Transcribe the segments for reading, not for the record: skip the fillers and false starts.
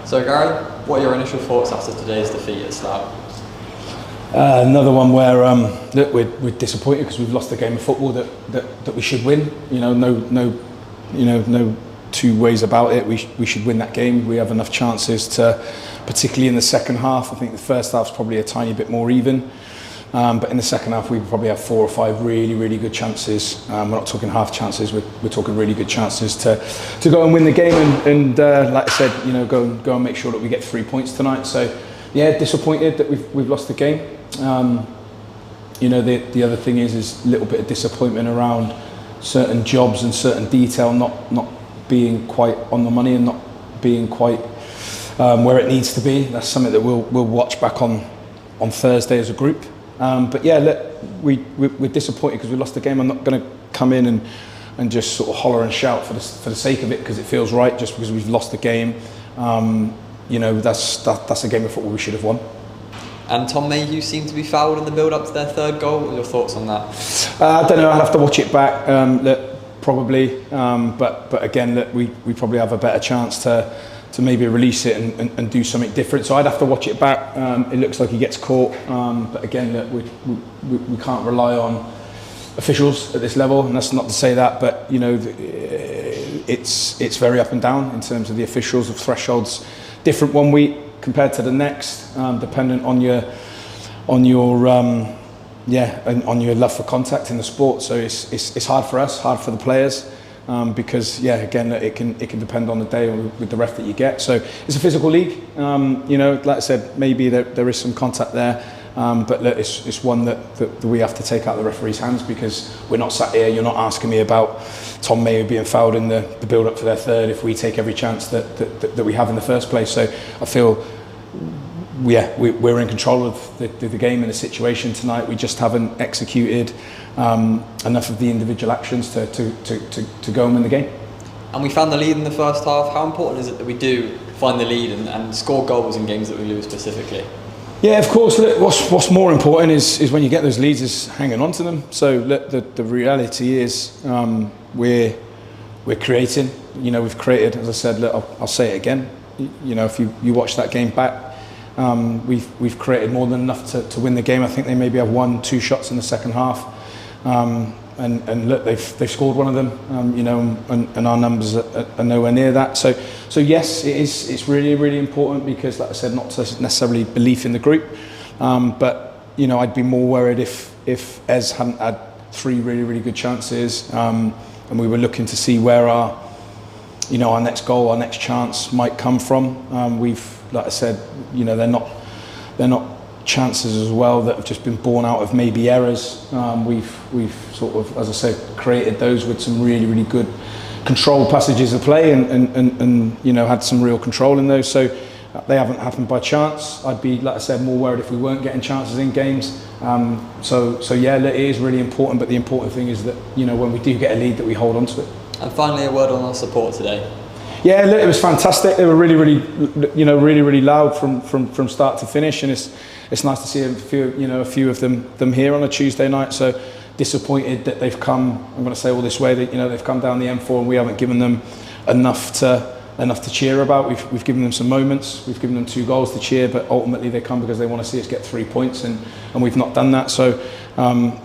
So Gary, what are your initial thoughts after today's defeat at Slough? Another one where look, we're disappointed because we've lost a game of football that we should win. No two ways about it. We should win that game. We have enough chances to, particularly in the second half. I think the first half's probably a tiny bit more even. But in the second half, we probably have 4 or 5 really good chances. We're not talking half chances. We're talking really good chances to go and win the game. And like I said, go and make sure that we get 3 points tonight. So yeah, disappointed that we've lost the game. The other thing is a little bit of disappointment around certain jobs and certain detail not being quite on the money and not being quite where it needs to be. That's something that we'll watch back on Thursday as a group. But yeah, look, we're disappointed because we lost the game. I'm not going to come in and just sort of holler and shout for the sake of it because it feels right, just because we've lost the game. That's a game of football we should have won. And 𝗠mayhew seemed to be fouled in the build-up to their third goal. What are your thoughts on that? I don't know. I'll have to watch it back. Probably. But again, we probably have a better chance to maybe release it and do something different. So I'd have to watch it back. It looks like he gets caught. But again, we can't rely on officials at this level. And that's not to say that, but it's very up and down in terms of the officials of thresholds. Different one week compared to the next, dependent on your love for contact in the sport. So it's hard for us, hard for the players, because again, it can depend on the day with the ref that you get. So it's a physical league. Like I said, maybe there is some contact there, but look, it's one that we have to take out of the referee's hands, because we're not sat here. You're not asking me about 𝗠mayhew being fouled in the build-up for their third if we take every chance that we have in the first place. So I feel, we're in control of the game and the situation tonight. We just haven't executed enough of the individual actions to go and win the game. And we found the lead in the first half. How important is it that we do find the lead and score goals in games that we lose specifically? Yeah, of course. Look, what's more important is when you get those leads is hanging on to them. So look, the reality is we're creating. We've created, as I said. Look, I'll say it again. If you watch that game back, we've created more than enough to win the game. I think they maybe have 1-2 shots in the second half, and look, they've scored one of them. And our numbers are nowhere near that. So yes, it's really important, because, like I said, not necessarily belief in the group, but I'd be more worried if 𝗍cie hadn't had 3 really good chances, and we were looking to see where our next goal, our next chance might come from. Like I said, they're not chances as well that have just been born out of maybe errors. We've sort of, as I said, created those with some really good controlled passages of play and had some real control in those. So they haven't happened by chance. I'd be, like I said, more worried if we weren't getting chances in games. So yeah, it is really important. But the important thing is that when we do get a lead, that we hold on to it. And finally, a word on our support today. Yeah, look, it was fantastic. They were really loud from start to finish, and it's nice to see a few of them here on a Tuesday night. So disappointed that they've come. I'm going to say all this way that they've come down the M4 and we haven't given them enough to cheer about. We've given them some moments. We've given them 2 goals to cheer, but ultimately they come because they want to see us get 3 points, and we've not done that. So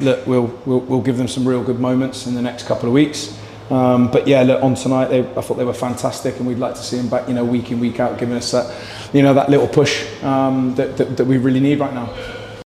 look, we'll give them some real good moments in the next couple of weeks. But yeah, look, on tonight, I thought they were fantastic, and we'd like to see them back, week in, week out, giving us that, that little push that we really need right now.